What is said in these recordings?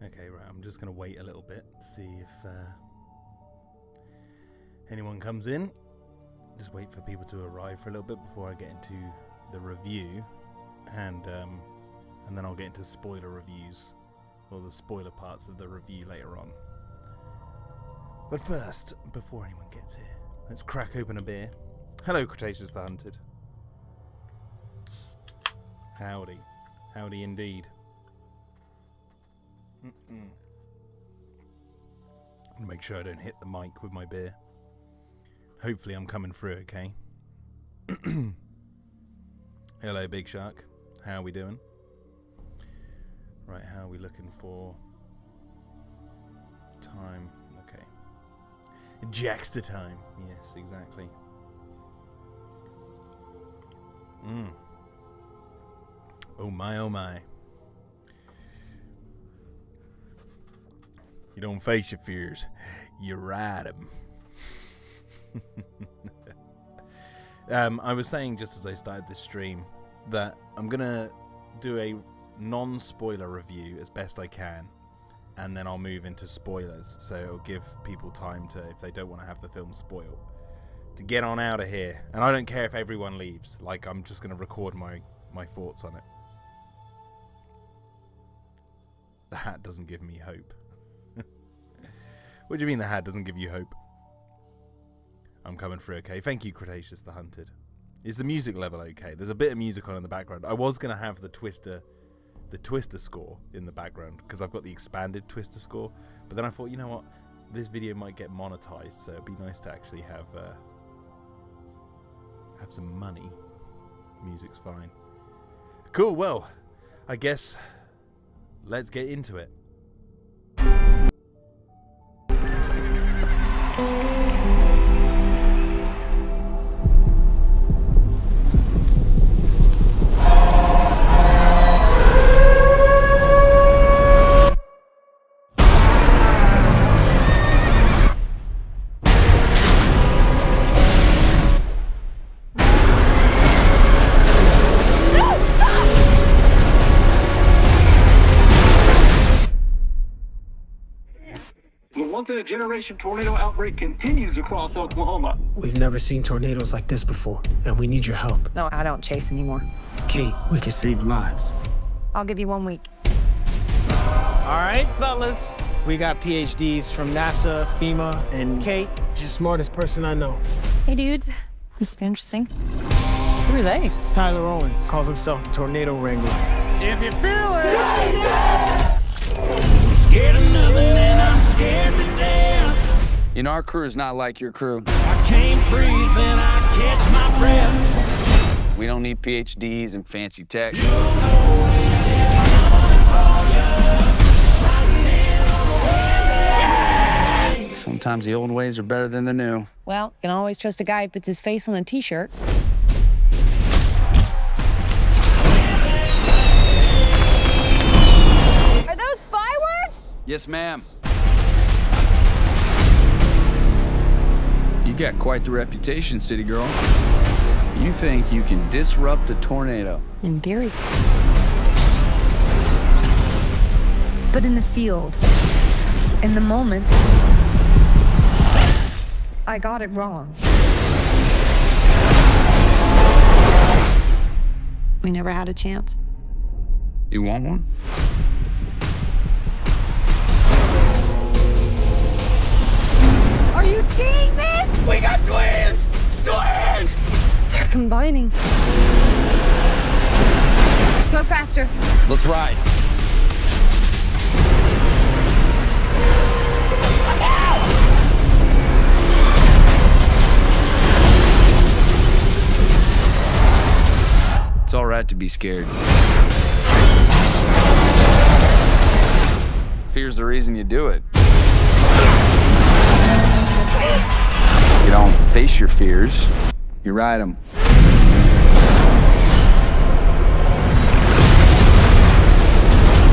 Okay, right, I'm just going to wait a little bit to see if anyone comes in. Just wait for people to arrive for a little bit before I get into the review, and then I'll get into spoiler reviews, or the spoiler parts of the review later on. But first, before anyone gets here, let's crack open a beer. Hello, Cretaceous the Hunted. Howdy. Howdy indeed. Make sure I don't hit the mic with my beer. Hopefully I'm coming through okay. Hello, Big Shark. How are we doing? Right, how are we looking for time? Okay. Jackster time. Yes, exactly. Oh my, oh my. You don't face your fears, you ride them. I was saying just as I started this stream that I'm going to do a non-spoiler review as best I can, and then I'll move into spoilers, so it'll give people time to, if they don't want to have the film spoiled, to get on out of here. And I don't care if everyone leaves, like, I'm just going to record my thoughts on it. The hat doesn't give me hope. What do you mean the hat doesn't give you hope? I'm coming through okay. Thank you, Cretaceous the Hunted. Is the music level okay? There's a bit of music on in the background. I was going to have the Twister score in the background, because I've got the expanded Twister score. But then I thought, you know what? This video might get monetized, so it'd be nice to actually have some money. Music's fine. Cool, well, I guess let's get into it. Once-in-a-generation tornado outbreak continues across Oklahoma. We've never seen tornadoes like this before, and we need your help. No, I don't chase anymore. Kate, we can save lives. I'll give you 1 week. All right, fellas. We got PhDs from NASA, FEMA, and Kate, she's the smartest person I know. Hey, dudes. This is interesting. Who are they? It's Tyler Owens. Calls himself a tornado wrangler. If you feel it! I'm scared of nothing and I'm scared to death. You know, our crew is not like your crew. I can't breathe and I catch my breath. We don't need PhDs and fancy tech. Sometimes the old ways are better than the new. Well, you can always trust a guy who puts his face on a t-shirt. Are those fireworks? Yes, ma'am. You got quite the reputation, city girl. You think you can disrupt a tornado? In theory. But in the field, in the moment, I got it wrong. We never had a chance. You want one? Are you seeing this? We got twins! Twins! They're combining. Go faster. Let's ride. It's all right to be scared. Fear's the reason you do it. You don't face your fears, you ride them.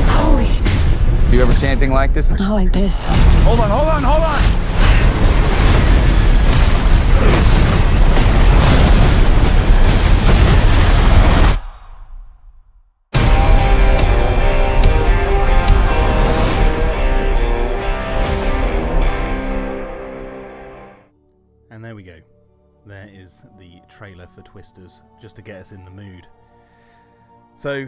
Holy. You ever seen anything like this? Not like this. Hold on, hold on, hold on! go. There is the trailer for Twisters, just to get us in the mood. So,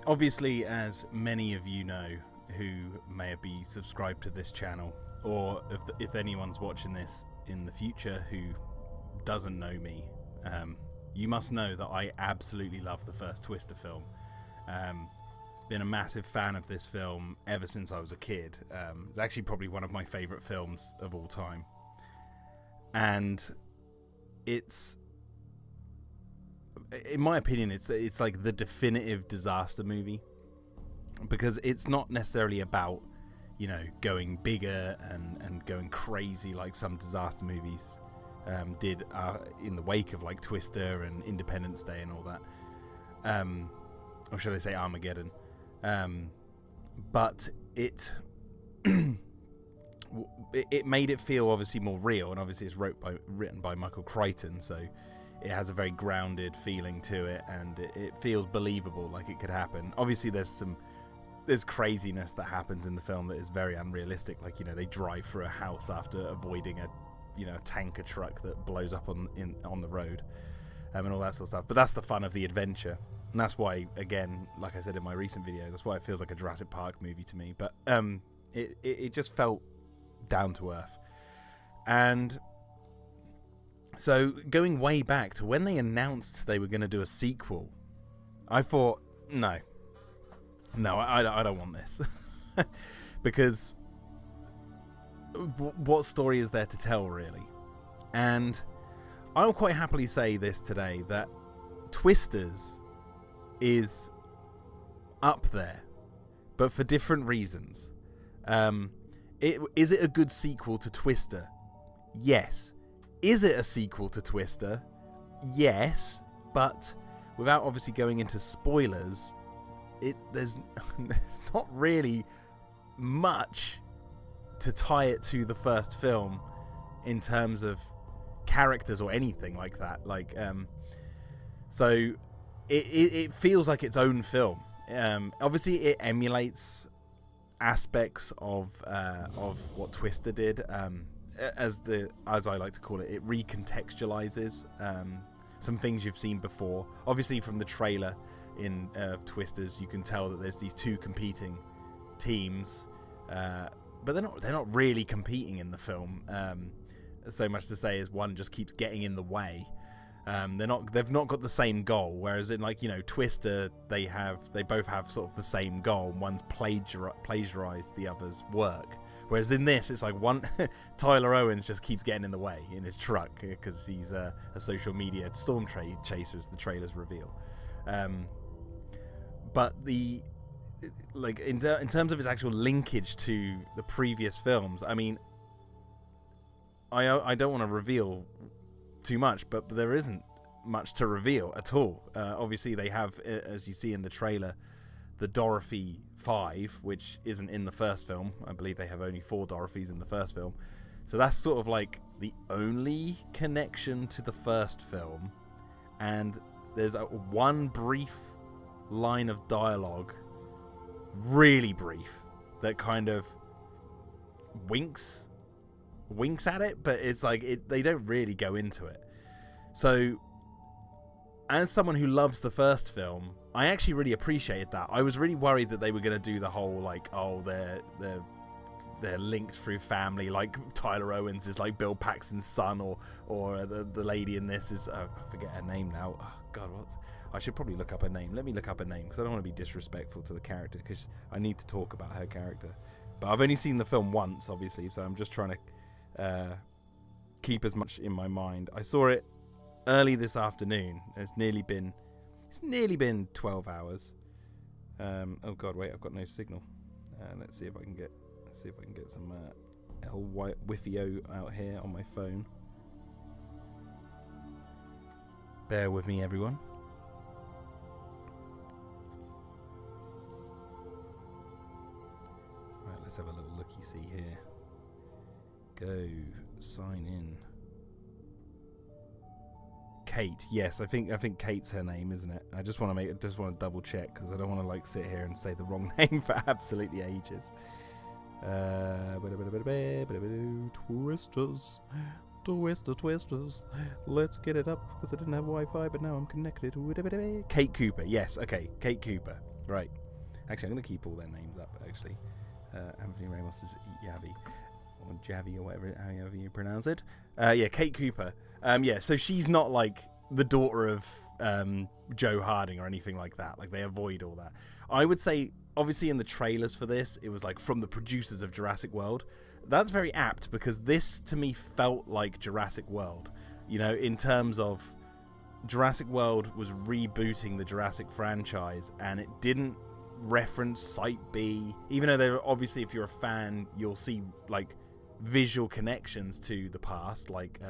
obviously, as many of you know who may be subscribed to this channel, or if anyone's watching this in the future who doesn't know me, you must know that I absolutely love the first Twister film. Been a massive fan of this film ever since I was a kid. It's actually probably one of my favourite films of all time. And it's, in my opinion, it's like the definitive disaster movie, because it's not necessarily about, you know, going bigger and going crazy like some disaster movies did in the wake of like Twister and Independence Day and all that, or should I say Armageddon. But it it made it feel obviously more real, and obviously it's written by Michael Crichton, so it has a very grounded feeling to it, and it feels believable, like it could happen. Obviously there's craziness that happens in the film that is very unrealistic, like, you know, they drive through a house after avoiding a tanker truck that blows up on the road, and all that sort of stuff. But that's the fun of the adventure, and that's why, again, like I said in my recent video, that's why it feels like a Jurassic Park movie to me. But it just felt down to earth. And so going way back to when they announced they were going to do a sequel, I thought, no, I don't want this. Because what story is there to tell, really? And I'll quite happily say this today, that Twisters is up there, but for different reasons. Is it a good sequel to Twister? Yes. Is it a sequel to Twister? Yes. But without obviously going into spoilers, there's not really much to tie it to the first film in terms of characters or anything like that. Like, so it feels like its own film. Obviously, it emulates aspects of what Twister did, as I like to call it. It recontextualizes some things you've seen before. Obviously, from the trailer in Twisters, you can tell that there's these two competing teams, but they're not really competing in the film. So much to say as one just keeps getting in the way. They've not got the same goal, whereas in, like, you know, Twister, they both have sort of the same goal. One's plagiarized the other's work, whereas in this it's like Tyler Owens just keeps getting in the way in his truck because he's a social media storm chaser, as the trailers reveal. But in terms of its actual linkage to the previous films, I mean, I don't want to reveal too much, but there isn't much to reveal at all. Obviously, they have, as you see in the trailer, the Dorothy 5, which isn't in the first film. I believe they have only 4 Dorothys in the first film. So that's sort of like the only connection to the first film. And there's one brief line of dialogue, really brief, that kind of winks at it, but it's like they don't really go into it. So as someone who loves the first film, I actually really appreciated that. I was really worried that they were going to do the whole, like, oh, they're linked through family, like Tyler Owens is like Bill Paxton's son, or the lady in this is I forget her name now. Oh god, what? I should probably look up her name. Let me look up her name, because I don't want to be disrespectful to the character, because I need to talk about her character. But I've only seen the film once, obviously, so I'm just trying to keep as much in my mind. I saw it early this afternoon. It's nearly been 12 hours. Oh god, wait, I've got no signal. Let's see if I can get some Wi-Fi out here on my phone. Bear with me, everyone. Right, let's have a little looky-see here. Go sign in. Kate, yes, I think Kate's her name, isn't it? I just want to double check, because I don't want to like sit here and say the wrong name for absolutely ages. Twisters. Twisters. Let's get it up because I didn't have Wi-Fi, but now I'm connected. Kate Cooper. Yes, okay. Kate Cooper. Right. Actually, I'm going to keep all their names up, actually. Anthony Ramos is Yavi. Or Javi, or whatever, however you pronounce it. Yeah, Kate Cooper. Yeah, so she's not like the daughter of Joe Harding or anything like that. Like, they avoid all that. I would say, obviously, in the trailers for this, it was like from the producers of Jurassic World. That's very apt because this, to me, felt like Jurassic World. You know, in terms of Jurassic World was rebooting the Jurassic franchise, and it didn't reference Site B, even though they're obviously, if you're a fan, you'll see like visual connections to the past, like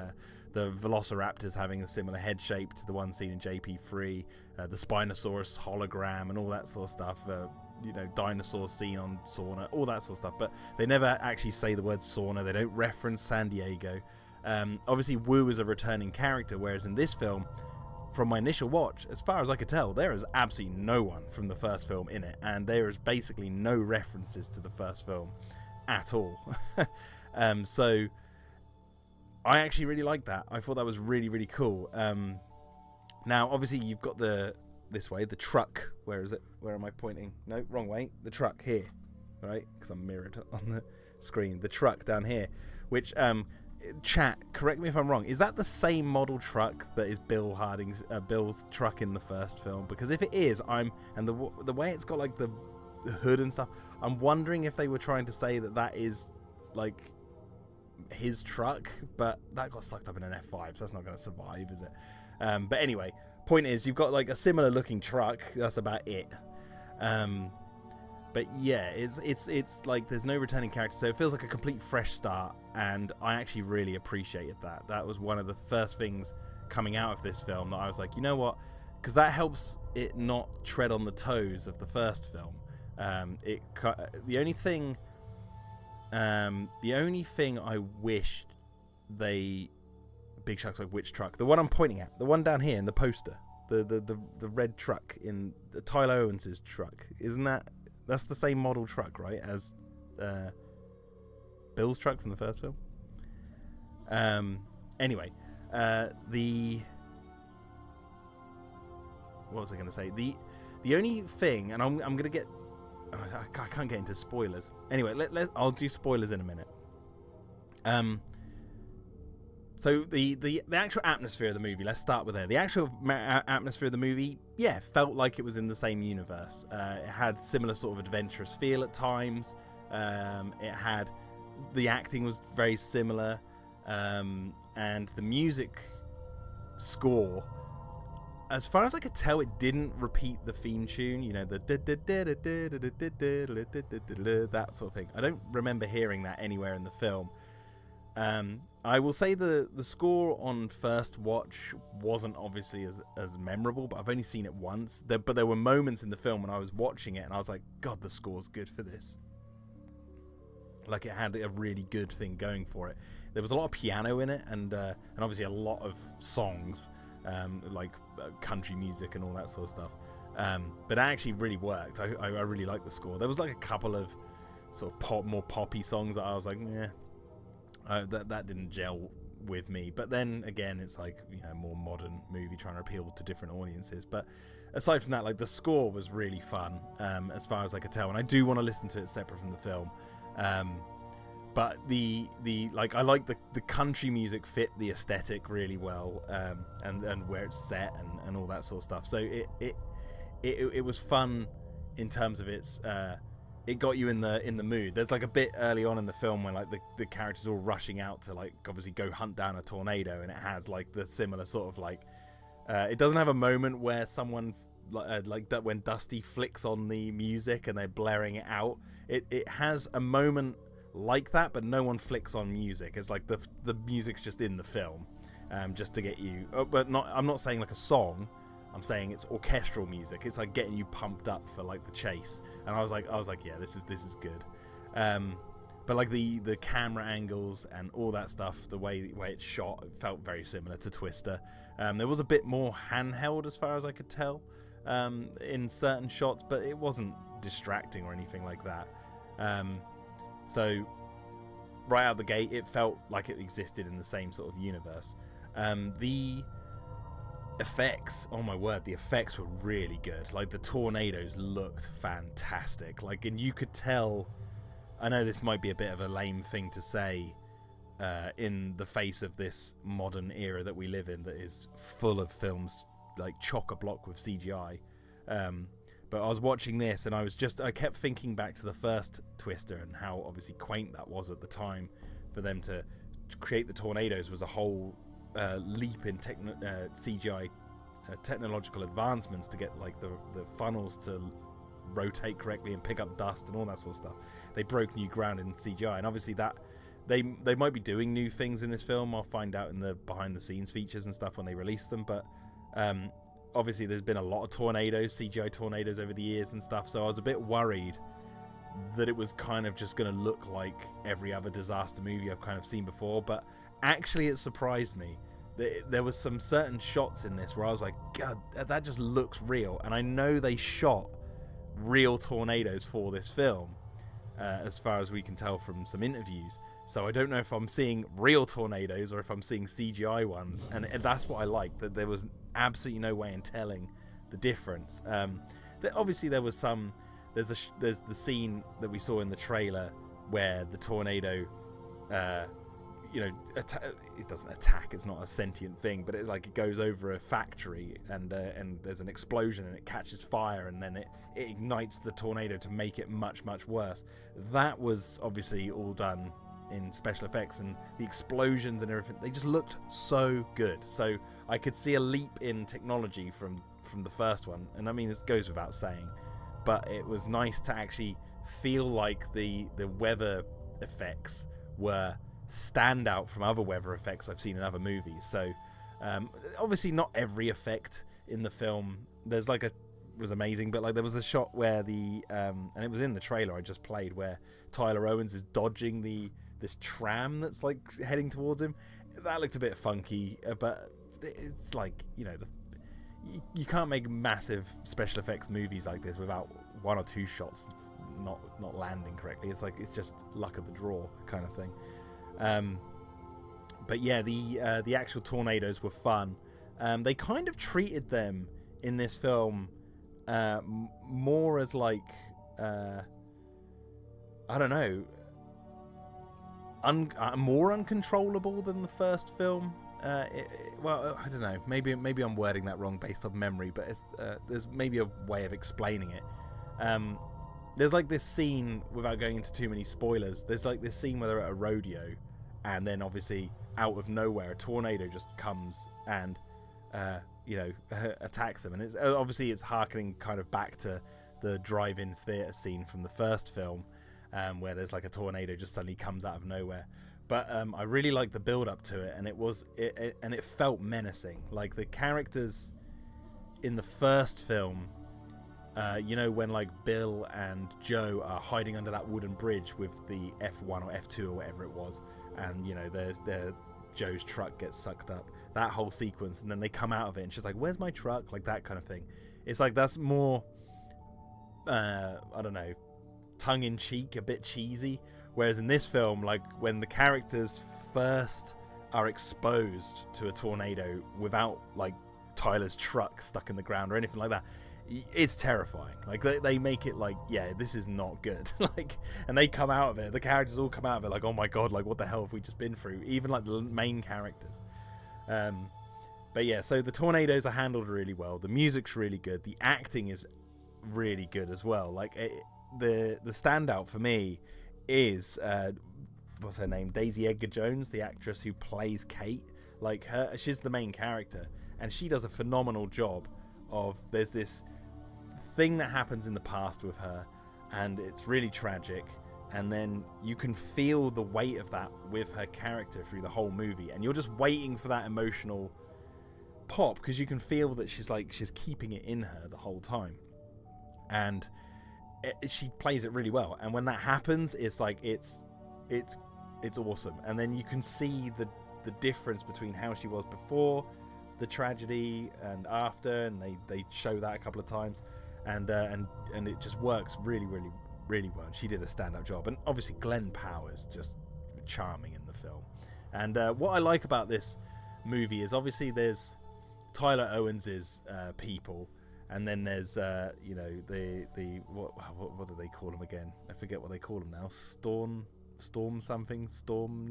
the Velociraptors having a similar head shape to the one seen in JP3, the Spinosaurus hologram and all that sort of stuff, you know, dinosaurs seen on Sauna, all that sort of stuff, but they never actually say the word Sauna. They don't reference San Diego. Obviously Wu is a returning character, whereas in this film, from my initial watch, as far as I could tell, there is absolutely no one from the first film in it, and there is basically no references to the first film at all. So I actually really liked that. I thought that was really, really cool. Now, obviously, you've got this way, the truck. Where is it? Where am I pointing? No, wrong way. The truck here, right? Because I'm mirrored on the screen. The truck down here, which chat, correct me if I'm wrong, is that the same model truck that is Bill Harding's Bill's truck in the first film? Because if it is, and the way it's got like the hood and stuff, I'm wondering if they were trying to say that is like his truck, but that got sucked up in an F5, so that's not going to survive, is it? But anyway, point is, you've got like a similar looking truck. That's about it. But yeah, it's like there's no returning character, so it feels like a complete fresh start, and I actually really appreciated that. That was one of the first things coming out of this film that I was like, you know what? Because that helps it not tread on the toes of the first film. The only thing I wished they Big Shark's like, which truck? The one I'm pointing at, the one down here in the poster, the red truck in the Tyler Owens' truck, isn't that's the same model truck, right, as Bill's truck from the first film? Anyway, what was I going to say? The only thing, and I'm going to get, I can't get into spoilers. Anyway, I'll do spoilers in a minute. So the actual atmosphere of the movie, let's start with there. The actual atmosphere of the movie, yeah, felt like it was in the same universe. It had similar sort of adventurous feel at times. The acting was very similar, and the music score, as far as I could tell, it didn't repeat the theme tune, you know, the that sort of thing. I don't remember hearing that anywhere in the film. I will say the score on first watch wasn't obviously as memorable, but I've only seen it once. But there were moments in the film when I was watching it and I was like, God, the score's good for this. Like, it had a really good thing going for it. There was a lot of piano in it, and obviously a lot of songs, like country music and all that sort of stuff. But it actually really worked. I really liked the score. There was like a couple of sort of more poppy songs that I was like, yeah. That didn't gel with me, but then again, it's like, you know, more modern movie trying to appeal to different audiences. But aside from that, like, the score was really fun, as far as I could tell, and I do want to listen to it separate from the film. But the like, I like the country music fit the aesthetic really well, and where it's set and all that sort of stuff. So it was fun in terms of its. It got you in the mood. There's like a bit early on in the film when like the characters are all rushing out to like obviously go hunt down a tornado, and it has like the similar sort of like it doesn't have a moment where someone like that when Dusty flicks on the music and they're blaring it out. It has a moment like that, but no one flicks on music. It's like the music's just in the film, just to get you. But I'm not saying like a song. I'm saying it's orchestral music. It's like getting you pumped up for like the chase. And I was like, yeah, this is good. But like the camera angles and all that stuff, the way it's shot, it felt very similar to Twister. There was a bit more handheld as far as I could tell, in certain shots, but it wasn't distracting or anything like that. So right out the gate, it felt like it existed in the same sort of universe. The effects, oh my word, the effects were really good. Like, the tornadoes looked fantastic. Like, and you could tell, I know this might be a bit of a lame thing to say in the face of this modern era that we live in that is full of films like chock-a-block with CGI. But I was watching this and I kept thinking back to the first Twister and how obviously quaint that was at the time. For them to create the tornadoes was a whole leap in CGI technological advancements to get like the funnels to rotate correctly and pick up dust and all that sort of stuff. They broke new ground in CGI, and obviously that they might be doing new things in this film. I'll find out in the behind the scenes features and stuff when they release them, but obviously there's been a lot of tornadoes, CGI tornadoes over the years and stuff, so I was a bit worried that it was kind of just going to look like every other disaster movie I've kind of seen before. But actually it surprised me. There was some certain shots in this where I was like, God, that just looks real. And I know they shot real tornadoes for this film, as far as we can tell from some interviews. So I don't know if I'm seeing real tornadoes or if I'm seeing CGI ones. And that's what I like, that there was absolutely no way in telling the difference. Obviously there was some... There's the scene that we saw in the trailer where the tornado, it doesn't attack. It's not a sentient thing, but it's like it goes over a factory and there's an explosion and it catches fire and then it ignites the tornado to make it much, much worse. That was obviously all done in special effects, and the explosions and everything, they just looked so good. So I could see a leap in technology from the first one, and I mean, it goes without saying. But it was nice to actually feel like the weather effects were stand out from other weather effects I've seen in other movies. So obviously not every effect in the film was amazing, but like there was a shot where and it was in the trailer I just played, where Tyler Owens is dodging this tram that's like heading towards him. That looked a bit funky, but it's like, you can't make massive special effects movies like this without one or two shots not landing correctly. It's just luck of the draw kind of thing. But yeah, the actual tornadoes were fun. They kind of treated them in this film more as like I don't know, more uncontrollable than the first film. Well, I don't know. Maybe I'm wording that wrong based on memory, but there's maybe a way of explaining it. There's like this scene, without going into too many spoilers, there's like this scene where they're at a rodeo, and then obviously out of nowhere a tornado just comes and attacks them, and it's harkening kind of back to the drive-in theater scene from the first film, where there's like a tornado just suddenly comes out of nowhere. But I really liked the build-up to it, and it felt menacing. Like the characters in the first film, when like Bill and Joe are hiding under that wooden bridge with the F1 or F2 or whatever it was, and there's Joe's truck gets sucked up. That whole sequence, and then they come out of it, and she's like, "Where's my truck?" Like that kind of thing. It's like that's more, I don't know, tongue-in-cheek, a bit cheesy. Whereas in this film, like when the characters first are exposed to a tornado without like Tyler's truck stuck in the ground or anything like that, it's terrifying. Like they make it like, yeah, this is not good. Like, and they come out of it, the characters all come out of it like, oh my god, like what the hell have we just been through? Even like the main characters. But yeah, so the tornadoes are handled really well. The music's really good. The acting is really good as well. Like the standout for me is what's her name, Daisy Edgar Jones, the actress who plays Kate. Like she's the main character, and she does a phenomenal job of, there's this thing that happens in the past with her, and it's really tragic, and then you can feel the weight of that with her character through the whole movie, and you're just waiting for that emotional pop because you can feel that she's keeping it in her the whole time, and she plays it really well. And when that happens, it's like it's awesome. And then you can see the difference between how she was before the tragedy and after, and they show that a couple of times, and it just works really, really, really well. She did a stand-up job, and obviously Glenn Powers, just charming in the film. And what I like about this movie is obviously there's Tyler Owens's people, and then there's you know, the what do they call them again? I forget what they call them now. Storm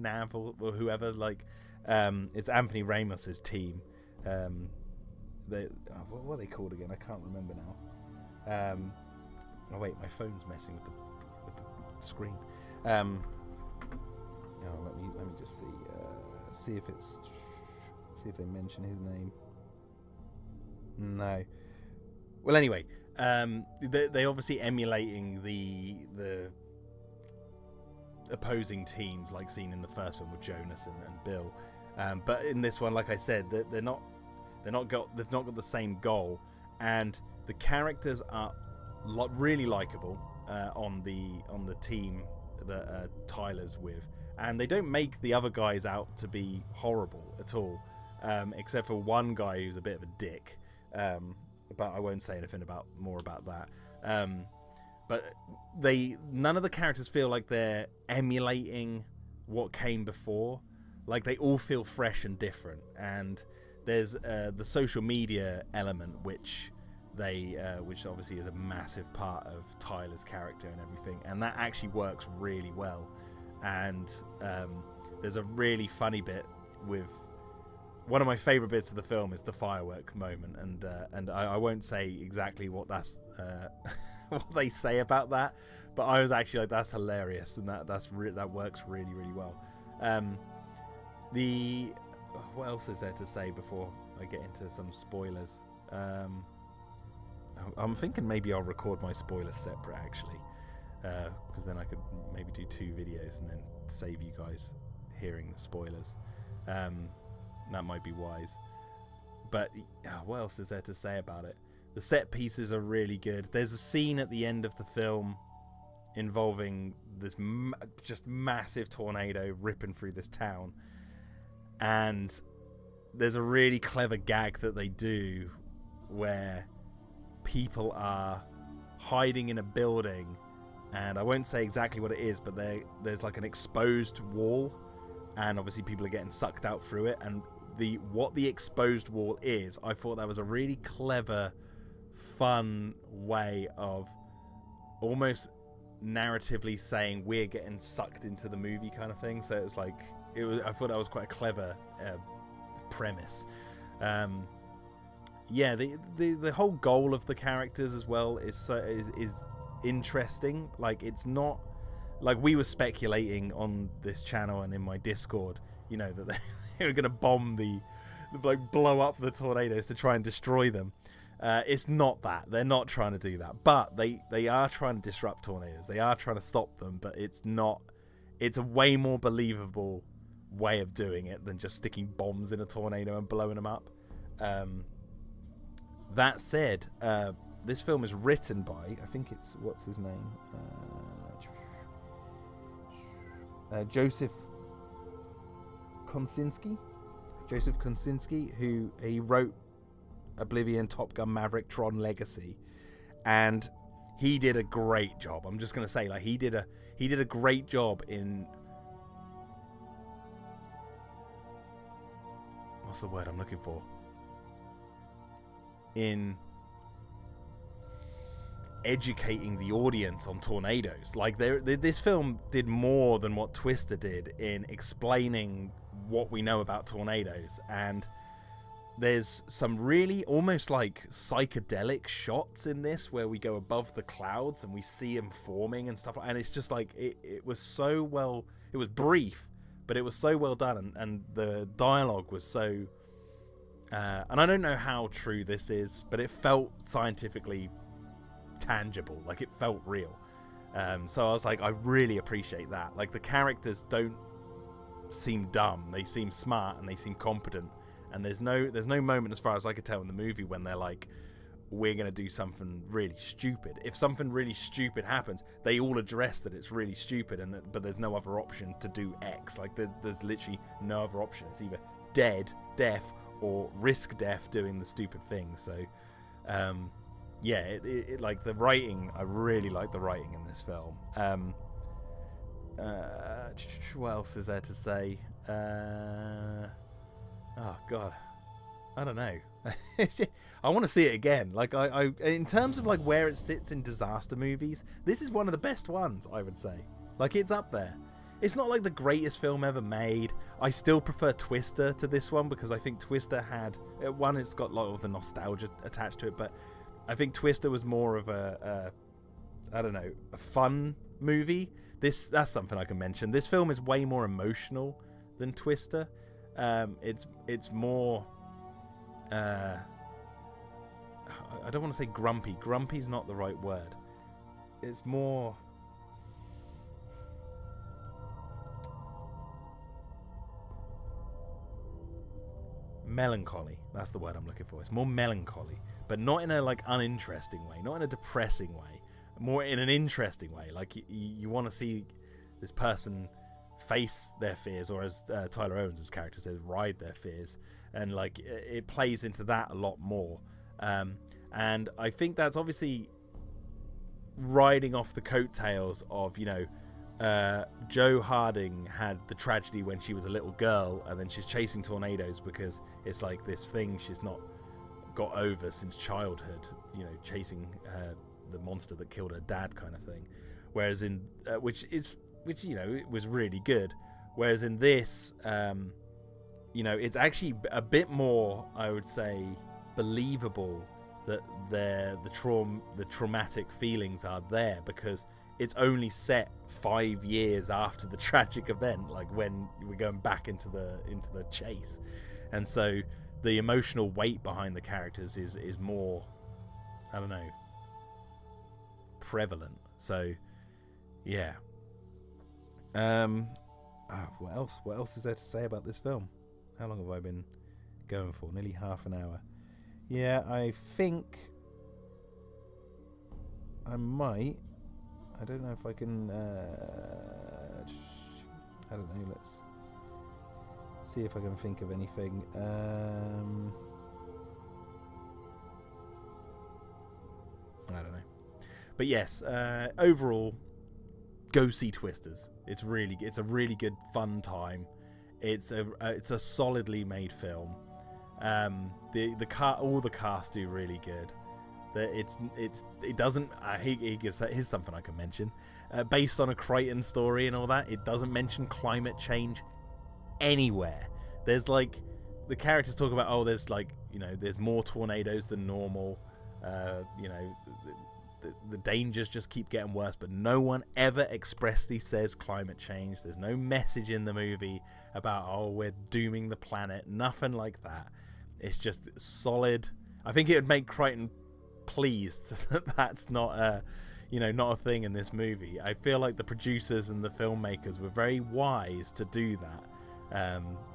Nav or whoever. Like it's Anthony Ramos's team. What are they called again? I can't remember now. Oh wait, my phone's messing with the screen. Let me just see if they mention his name. No. Well, anyway, they obviously emulating the opposing teams like seen in the first one with Jonas and Bill, but in this one, like I said, they've not got the same goal, and the characters are really likable on the team that Tyler's with, and they don't make the other guys out to be horrible at all, except for one guy who's a bit of a dick, but I won't say anything more about that. But none of the characters feel like they're emulating what came before. Like, they all feel fresh and different, and there's the social media element, which obviously is a massive part of Tyler's character and everything, and that actually works really well. And there's a really funny bit with one of my favorite bits of the film is the firework moment, and I won't say exactly what that's what they say about that, but I was actually like, that's hilarious, and that works really, really well. What else is there to say before I get into some spoilers? I'm thinking maybe I'll record my spoilers separate, actually, because then I could maybe do 2 videos and then save you guys hearing the spoilers. That might be wise. But what else is there to say about it? The set pieces are really good. There's a scene at the end of the film involving this just massive tornado ripping through this town, and there's a really clever gag that they do where people are hiding in a building, and I won't say exactly what it is, but there's like an exposed wall, and obviously people are getting sucked out through it, and what the exposed wall is, I thought that was a really clever, fun way of almost narratively saying we're getting sucked into the movie kind of thing. So it's like, I thought that was quite a clever premise. Yeah, the whole goal of the characters as well is interesting. Like, it's not like we were speculating on this channel and in my Discord, you know, that they were going to bomb blow up the tornadoes to try and destroy them. It's not that. They're not trying to do that, but they are trying to disrupt tornadoes. They are trying to stop them, but it's a way more believable way of doing it than just sticking bombs in a tornado and blowing them up. That said, this film is written by, I think it's, what's his name? Joseph Kosinski, who he wrote Oblivion, Top Gun Maverick, Tron Legacy, and he did a great job. I'm just gonna say, like, he did a great job in, what's the word I'm looking for? In educating the audience on tornadoes. Like, this film did more than what Twister did in explaining what we know about tornadoes, and there's some really almost like psychedelic shots in this where we go above the clouds and we see them forming and stuff, and it's just like it was so well, it was brief, but it was so well done, and the dialogue was so and I don't know how true this is, but it felt scientifically tangible, like it felt real. So I was like, I really appreciate that. Like, the characters don't seem dumb, they seem smart and they seem competent, and there's no moment, as far as I could tell in the movie, when they're like, we're gonna do something really stupid. If something really stupid happens, they all address that it's really stupid, but there's no other option to do X. Like, there's literally no other option. It's either death, or risk death doing the stupid thing. So yeah, it like the writing, I really like the writing in this film. What else is there to say? Oh God, I don't know. I want to see it again. Like I, in terms of like where it sits in disaster movies, this is one of the best ones, I would say. Like, it's up there. It's not like the greatest film ever made. I still prefer Twister to this one because I think Twister had one. It's got a lot of the nostalgia attached to it, but I think Twister was more of a I don't know, a fun movie. That's something I can mention. This film is way more emotional than Twister. It's more. I don't want to say grumpy. Grumpy's not the right word. It's more. Melancholy. That's the word I'm looking for. It's more melancholy, but not in a like uninteresting way, not in a depressing way, more in an interesting way. Like you want to see this person face their fears, or as Tyler Owens' character says, ride their fears, and like it plays into that a lot more. And I think that's obviously riding off the coattails of, you know, Joe Harding had the tragedy when she was a little girl, and then she's chasing tornadoes because it's like this thing she's not got over since childhood, you know, chasing the monster that killed her dad kind of thing. Whereas in which you know, it was really good. Whereas in this, you know, it's actually a bit more, I would say, believable that the traumatic feelings are there, because it's only set 5 years after the tragic event, like when we're going back into the chase, and so the emotional weight behind the characters is more, I don't know, prevalent. So yeah. What else is there to say about this film? How long have I been going for? Nearly half an hour. Yeah, I think I might. I don't know if I can. I don't know. Let's see if I can think of anything. I don't know. But yes, overall, go see Twisters. It's a really good fun time. It's a solidly made film. All the cast do really good. It doesn't. Here's something I can mention. Based on a Crichton story and all that, it doesn't mention climate change anywhere. There's like, the characters talk about, oh, there's like, you know, there's more tornadoes than normal. You know, the dangers just keep getting worse, but no one ever expressly says climate change. There's no message in the movie about, oh, we're dooming the planet. Nothing like that. It's just solid. I think it would make Crichton pleased that that's not a thing in this movie. I feel like the producers and the filmmakers were very wise to do that,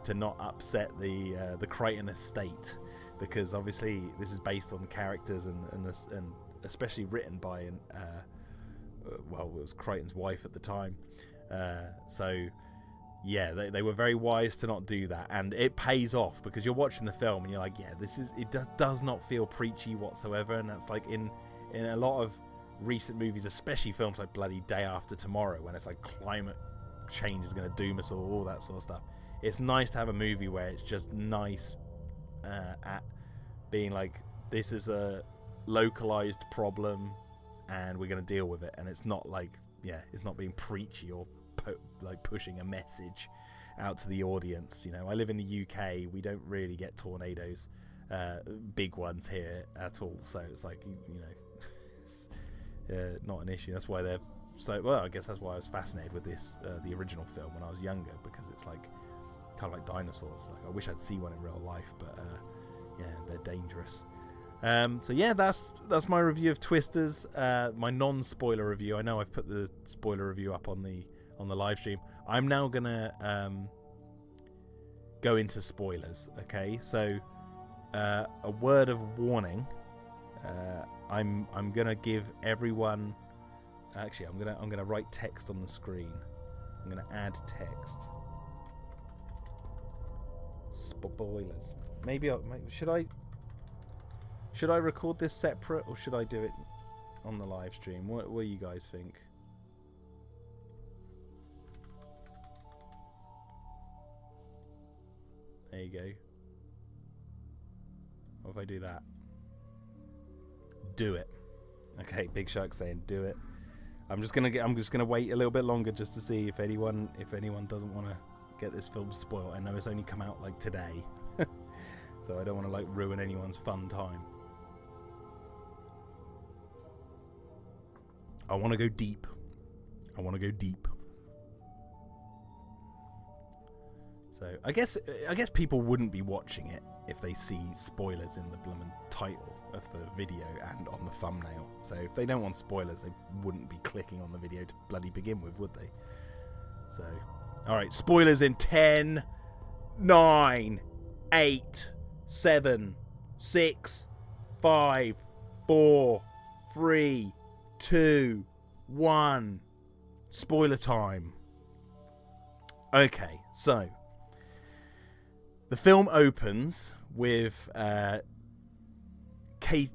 to not upset the Crichton estate, because obviously this is based on characters and especially written by it was Crichton's wife at the time. So yeah, they were very wise to not do that, and it pays off, because you're watching the film and you're like, yeah, it does not feel preachy whatsoever. And that's like in a lot of recent movies, especially films like bloody Day After Tomorrow, when it's like climate change is going to doom us all that sort of stuff. It's nice to have a movie where it's just nice at being like, this is a localized problem and we're going to deal with it, and it's not like, yeah, it's not being preachy or like pushing a message out to the audience. You know, I live in the UK. We don't really get tornadoes, big ones here at all. So it's like, you know, it's not an issue. That's why they're so. Well, I guess that's why I was fascinated with this, the original film, when I was younger, because it's like kind of like dinosaurs. Like, I wish I'd see one in real life, but yeah, they're dangerous. So yeah, that's my review of Twisters. My non-spoiler review. I know I've put the spoiler review up on the live stream. I'm now gonna go into spoilers. Okay, so a word of warning. I'm gonna give everyone. Actually, I'm gonna write text on the screen. I'm gonna add text. Spoilers. Maybe should I record this separate, or should I do it on the live stream? What do you guys think? There you go. What if I do that? Do it. Okay, Big Shark saying do it. I'm just gonna wait a little bit longer just to see if anyone doesn't want to get this film spoiled. I know it's only come out like today, so I don't want to like ruin anyone's fun time. I want to go deep. I want to go deep. So I guess people wouldn't be watching it if they see spoilers in the bloomin' title of the video and on the thumbnail. So if they don't want spoilers, they wouldn't be clicking on the video to bloody begin with, would they? So, alright, spoilers in 10, 9, 8, 7, 6, 5, 4, 3, 2, 1. Spoiler time. Okay, so the film opens with Kate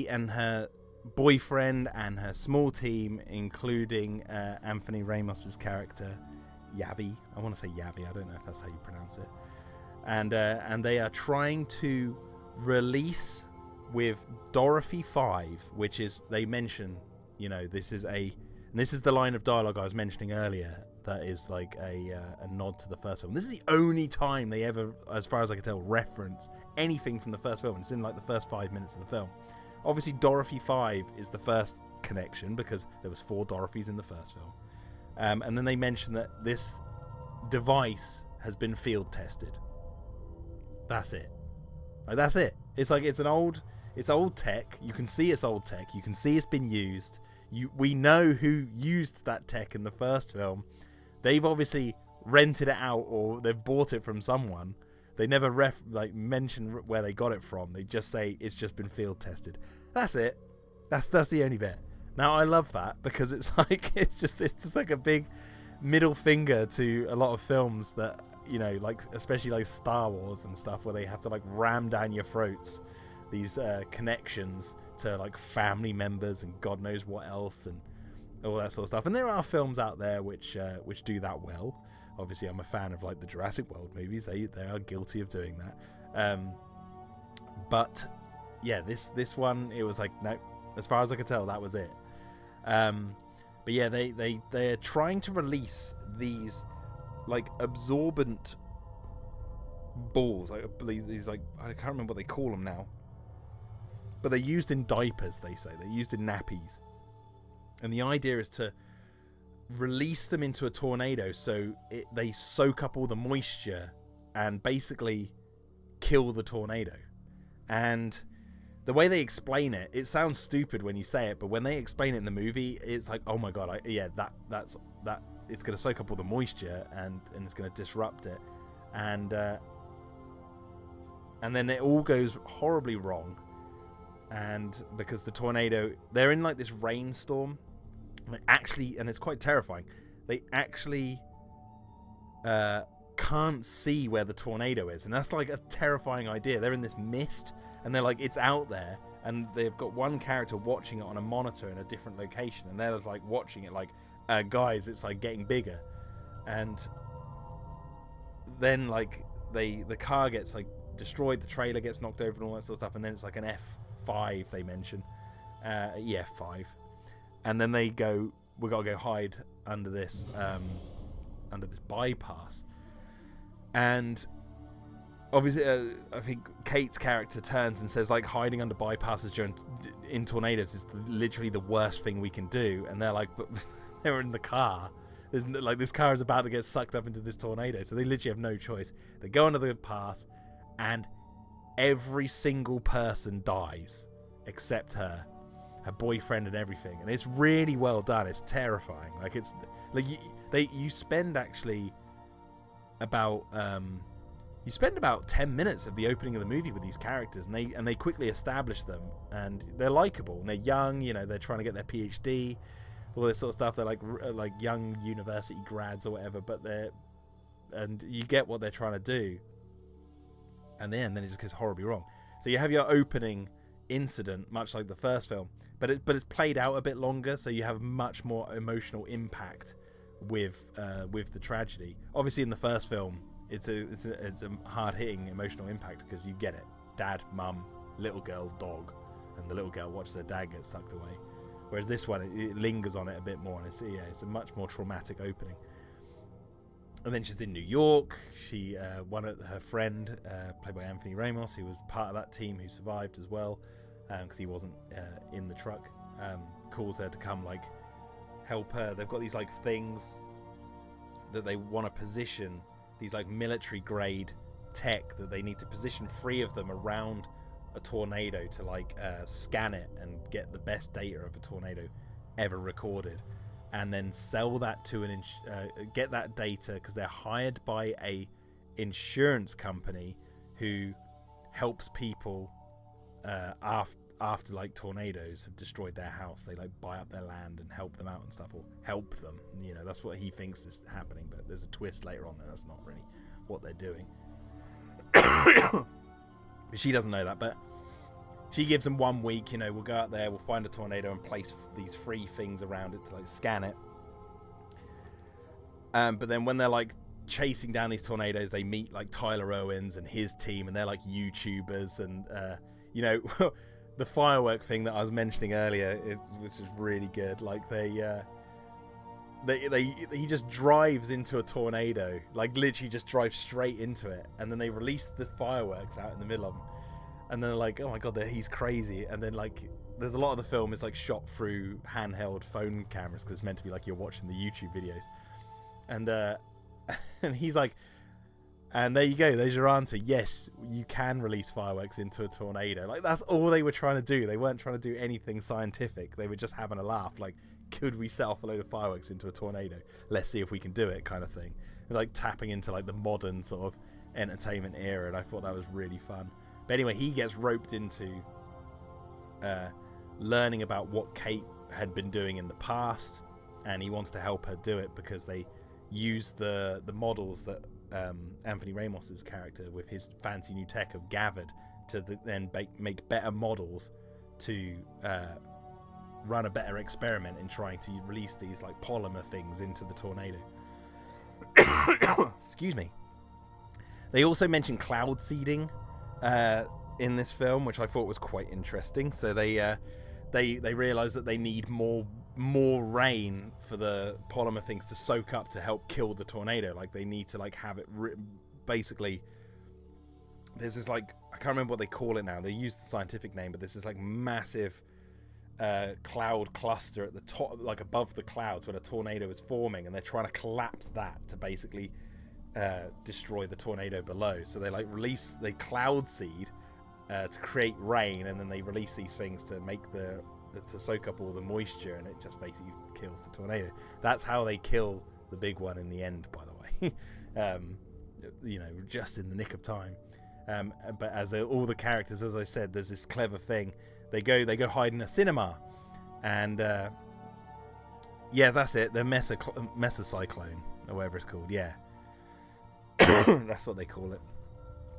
and her boyfriend and her small team, including Anthony Ramos's character Yavi. I want to say Yavi. I don't know if that's how you pronounce it. And they are trying to release with Dorothy 5, which is, they mention, you know, this is the line of dialogue I was mentioning earlier. That is like a nod to the first film. This is the only time they ever, as far as I can tell, reference anything from the first film. It's in like the first 5 minutes of the film. Obviously, Dorothy 5 is the first connection because there was 4 Dorothys in the first film. And then they mention that this device has been field tested. That's it. Like, that's it. It's like it's old tech. You can see it's old tech. You can see it's been used. We know who used that tech in the first film. They've obviously rented it out or they've bought it from someone. They never mention where they got it from. They just say it's just been field tested. That's it. That's the only bit. Now I love that because it's like it's just like a big middle finger to a lot of films that, you know, like especially like Star Wars and stuff, where they have to like ram down your throats these connections to like family members and God knows what else and all that sort of stuff. And there are films out there which do that well. Obviously, I'm a fan of like the Jurassic World movies. They are guilty of doing that. But yeah, this one, it was like, no, as far as I could tell, that was it. But yeah, they're trying to release these like absorbent balls. Like these, like, I can't remember what they call them now. But they're used in diapers, they say. They're used in nappies. And the idea is to release them into a tornado so they soak up all the moisture and basically kill the tornado. And the way they explain it, it sounds stupid when you say it, but when they explain it in the movie, it's like, oh my god, that's it's going to soak up all the moisture and it's going to disrupt it. And then it all goes horribly wrong. And because the tornado, they're in like this rainstorm, and it's quite terrifying. They actually can't see where the tornado is, and that's like a terrifying idea. They're in this mist, and they're like, it's out there, and they've got one character watching it on a monitor in a different location, and they're like watching it like, guys, it's like getting bigger. And then like the car gets like destroyed, the trailer gets knocked over and all that sort of stuff, and then it's like an F5 they mention, F5, and then they go, we gotta go hide under this bypass. And obviously I think Kate's character turns and says like, hiding under bypasses in tornadoes is literally the worst thing we can do. And they're like, but they're in the car, like this car is about to get sucked up into this tornado, so they literally have no choice. They go under the pass and every single person dies except her boyfriend and everything. And it's really well done. It's terrifying. Like, it's like you spend actually about 10 minutes of the opening of the movie with these characters, and they quickly establish them, and they're likable, and they're young, you know, they're trying to get their PhD, all this sort of stuff. They're like young university grads or whatever, and you get what they're trying to do. And then it just gets horribly wrong. So you have your opening incident, much like the first film, but it's played out a bit longer, so you have much more emotional impact with the tragedy. Obviously, in the first film, it's a hard hitting emotional impact because you get it. Dad, mum, little girl, dog, and the little girl watches her dad get sucked away. Whereas this one, it lingers on it a bit more, and it's a much more traumatic opening. And then she's in New York. She her friend, played by Anthony Ramos, who was part of that team who survived as well, because he wasn't in the truck, calls her to come like help her. They've got these like things that they want to position, these like military grade tech that they need to position 3 of them around a tornado to like scan it and get the best data of a tornado ever recorded, and then sell that to get that data because they're hired by a insurance company who helps people after like tornadoes have destroyed their house. They like buy up their land and help them out and stuff, or help them, you know, that's what he thinks is happening, but there's a twist later on that that's not really what they're doing. But she doesn't know that, but she gives them 1 week, you know, we'll go out there, we'll find a tornado and place these 3 things around it to like scan it. But then when they're like chasing down these tornadoes, they meet like Tyler Owens and his team, and they're like YouTubers, and you know, the firework thing that I was mentioning earlier, which is really good. Like he just drives into a tornado, like literally just drives straight into it, and then they release the fireworks out in the middle of them, and then they're like, oh my god, he's crazy. And then like there's a lot of the film is like shot through handheld phone cameras because it's meant to be like you're watching the YouTube videos, and and he's like, and there you go, there's your answer. Yes, you can release fireworks into a tornado. Like that's all they were trying to do. They weren't trying to do anything scientific. They were just having a laugh, like, could we set off a load of fireworks into a tornado? Let's see if we can do it, kind of thing. And like tapping into like the modern sort of entertainment era, and I thought that was really fun. But anyway, he gets roped into learning about what Kate had been doing in the past, and he wants to help her do it because they use the models that Anthony Ramos's character with his fancy new tech have gathered to then make better models to run a better experiment in trying to release these like polymer things into the tornado. Excuse me. They also mentioned cloud seeding in this film, which I thought was quite interesting. So they realize that they need more rain for the polymer things to soak up to help kill the tornado. Like they need to like have it basically. There's this like, I can't remember what they call it now. They use the scientific name, but this is like massive cloud cluster at the top, like above the clouds when a tornado is forming, and they're trying to collapse that to basically destroy the tornado below. So they like they cloud seed to create rain, and then they release these things to make to soak up all the moisture, and it just basically kills the tornado. That's how they kill the big one in the end, by the way. You know, just in the nick of time. But as all the characters, as I said, there's this clever thing. They go hide in a cinema, and yeah, that's it. The mesocyclone, or whatever it's called. Yeah, that's what they call it.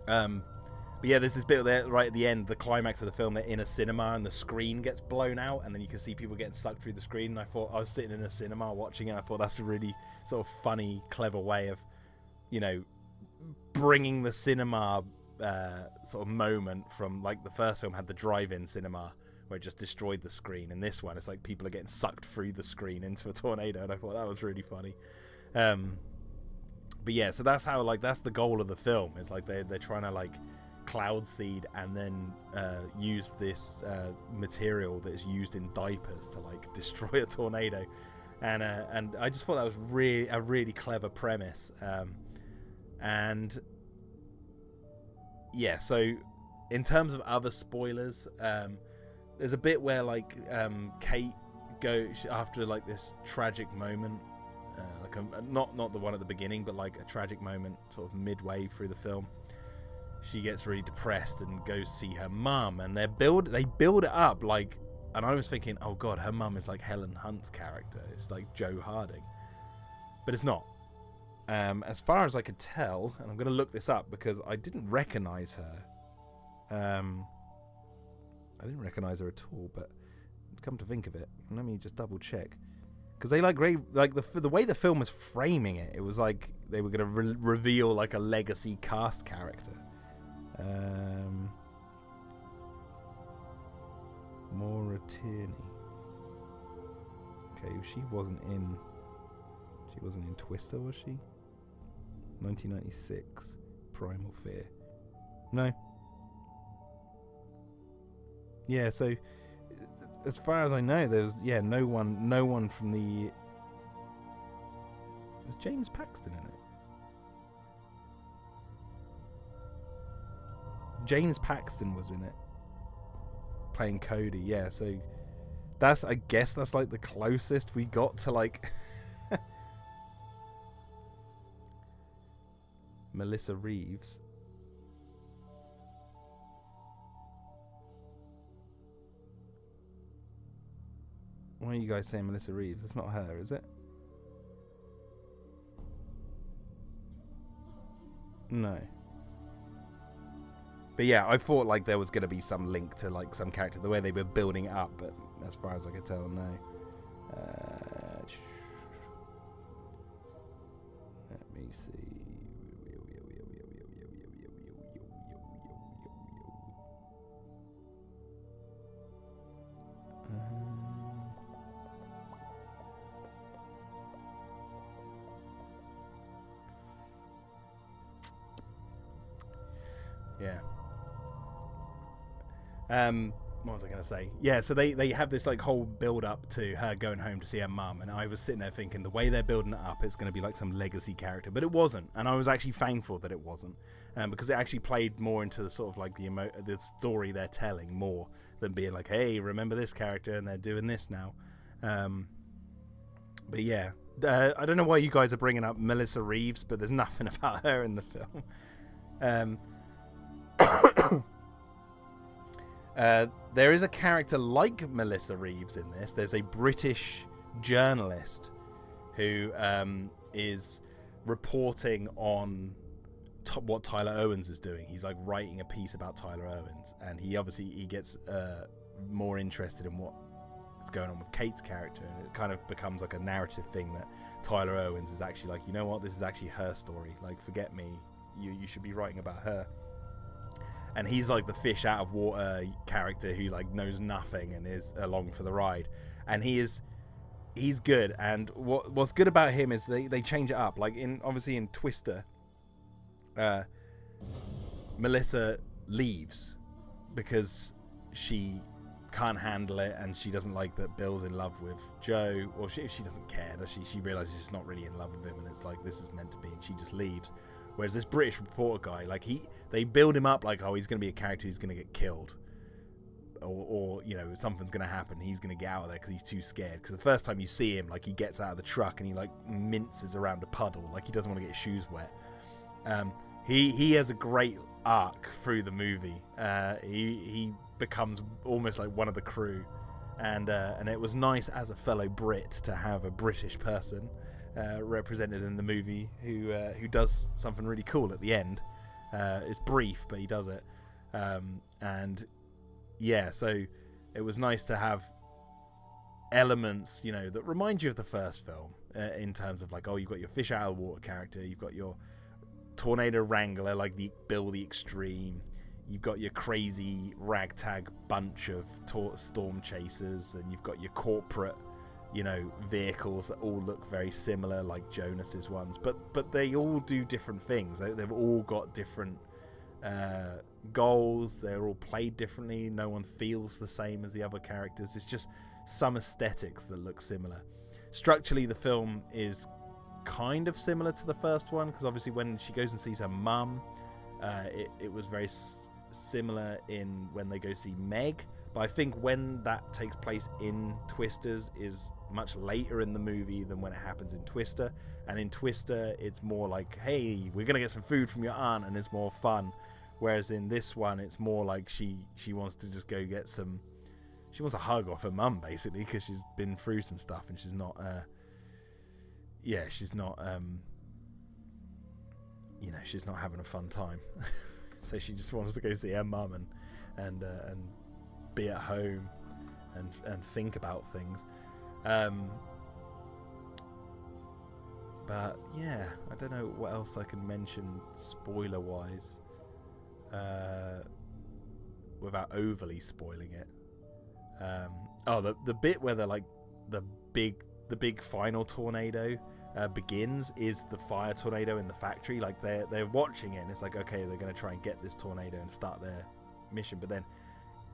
But yeah, there's this bit there right at the end, the climax of the film. They're in a cinema, and the screen gets blown out, and then you can see people getting sucked through the screen. And I thought, I was sitting in a cinema watching it. I thought that's a really sort of funny, clever way of, you know, bringing the cinema sort of moment from, like, the first film had the drive-in cinema where it just destroyed the screen, and this one it's like people are getting sucked through the screen into a tornado, and I thought that was really funny. But yeah, so that's how, like, that's the goal of the film. It's like they're trying to like cloud seed and then use this material that is used in diapers to like destroy a tornado, and I just thought that was a really clever premise. And yeah, so in terms of other spoilers, there's a bit where like Kate goes after like this tragic moment, like not the one at the beginning, but like a tragic moment sort of midway through the film. She gets really depressed and goes see her mum, and they build it up like, and I was thinking, oh god, her mum is like Helen Hunt's character. It's like Joe Harding, but it's not. As far as I could tell, and I'm going to look this up because I didn't recognize her. I didn't recognize her at all, but come to think of it, let me just double check. Because they the way the film was framing it, it was like they were going to reveal like a legacy cast character. Maura Tierney. Okay, she wasn't in Twister, was she? 1996, Primal Fear. No. Yeah, so as far as I know, there's no one from the. Was James Paxton in it? James Paxton was in it, playing Cody. Yeah, so I guess that's like the closest we got to like Melissa Reeves. Why are you guys saying Melissa Reeves? It's not her, is it? No. But yeah, I thought like there was going to be some link to like some character, the way they were building it up, but as far as I could tell, no. Let me see. Yeah. What was I going to say? Yeah, so they have this like whole build up to her going home to see her mum, and I was sitting there thinking the way they're building it up, it's going to be like some legacy character, but it wasn't, and I was actually thankful that it wasn't, because it actually played more into the sort of like the story they're telling more than being like, hey, remember this character and they're doing this now. But yeah, I don't know why you guys are bringing up Melissa Reeves, but there's nothing about her in the film. There is a character like Melissa Reeves in this. There's a British journalist who is reporting on what Tyler Owens is doing. He's like writing a piece about Tyler Owens, and he gets more interested in what's going on with Kate's character, and it kind of becomes like a narrative thing that Tyler Owens is actually like, you know what, this is actually her story. Like, forget me. You should be writing about her. And he's like the fish out of water character who like knows nothing and is along for the ride. And he's good. And what's good about him is they change it up. Like obviously in Twister, Melissa leaves because she can't handle it, and she doesn't like that Bill's in love with Joe, or she doesn't care, does she? She realizes she's not really in love with him, and it's like, this is meant to be, and she just leaves. Whereas this British reporter guy, like they build him up like, oh, he's going to be a character who's going to get killed, or you know, something's going to happen. He's going to get out of there because he's too scared. Because the first time you see him, like, he gets out of the truck and he like minces around a puddle, like he doesn't want to get his shoes wet. He has a great arc through the movie. He becomes almost like one of the crew, and it was nice as a fellow Brit to have a British person represented in the movie who does something really cool at the end. It's brief, but he does it. And yeah, so it was nice to have elements, you know, that remind you of the first film, in terms of like, oh, you've got your fish out of water character, you've got your tornado wrangler like the Bill the Extreme, you've got your crazy ragtag bunch of storm chasers, and you've got your corporate, you know, vehicles that all look very similar, like Jonas's ones, but they all do different things. They've all got different goals. They're all played differently. No one feels the same as the other characters. It's just some aesthetics that look similar. Structurally, the film is kind of similar to the first one, because obviously when she goes and sees her mum, it was very similar in when they go see Meg. But I think when that takes place in Twisters is much later in the movie than when it happens in Twister. And in Twister, it's more like, hey, we're gonna get some food from your aunt, and it's more fun. Whereas in this one, it's more like she wants to just go get some. She wants a hug off her mum, basically, because she's been through some stuff, and she's not. She's not. She's not having a fun time. So she just wants to go see her mum and be at home and think about things. But yeah, I don't know what else I can mention spoiler wise without overly spoiling it. The bit where they're like the big final tornado begins is the fire tornado in the factory. Like they're watching it and it's like, okay, they're going to try and get this tornado and start their mission, but then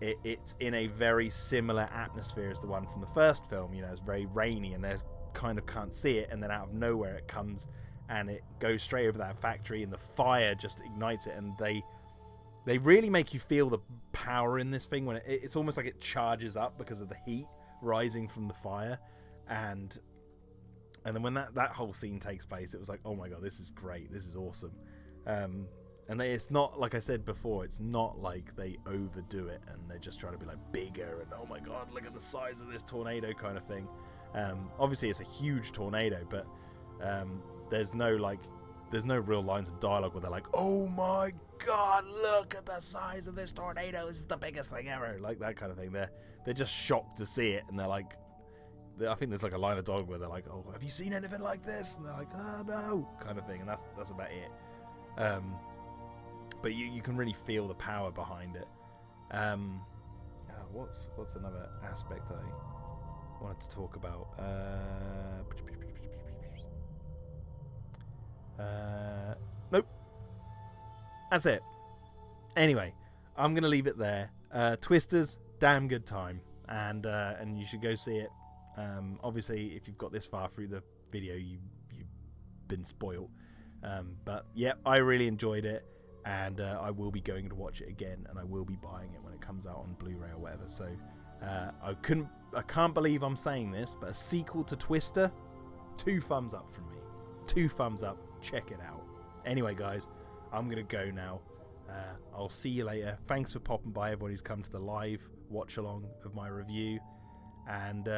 it's in a very similar atmosphere as the one from the first film. You know, it's very rainy and they kind of can't see it, and then out of nowhere it comes and it goes straight over that factory and the fire just ignites it, and they really make you feel the power in this thing when it's almost like it charges up because of the heat rising from the fire. And then when that whole scene takes place, it was like, oh my god, this is great, this is awesome. And it's not, like I said before, it's not like they overdo it and they're just trying to be like bigger and oh my god, look at the size of this tornado kind of thing. Obviously it's a huge tornado, but there's no real lines of dialogue where they're like, oh my god, look at the size of this tornado, this is the biggest thing ever, like that kind of thing. They're just shocked to see it, and they're like, I think there's like a line of dialogue where they're like, oh, have you seen anything like this? And they're like, oh no, kind of thing, and that's about it. But you can really feel the power behind it. What's another aspect I wanted to talk about? Nope. That's it. Anyway, I'm gonna leave it there. Twisters, damn good time, and you should go see it. Obviously, if you've got this far through the video, you've been spoiled. But yeah, I really enjoyed it, and I will be going to watch it again, and I will be buying it when it comes out on Blu-ray or whatever. So I can't believe I'm saying this, but a sequel to Twister, 2 thumbs up from me. 2 thumbs up. Check it out. Anyway, guys, I'm gonna go now. I'll see you later. Thanks for popping by, everyone who's come to the live watch along of my review, and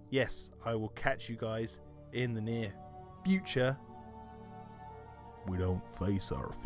yes, I will catch you guys in the near future. We don't face our fears.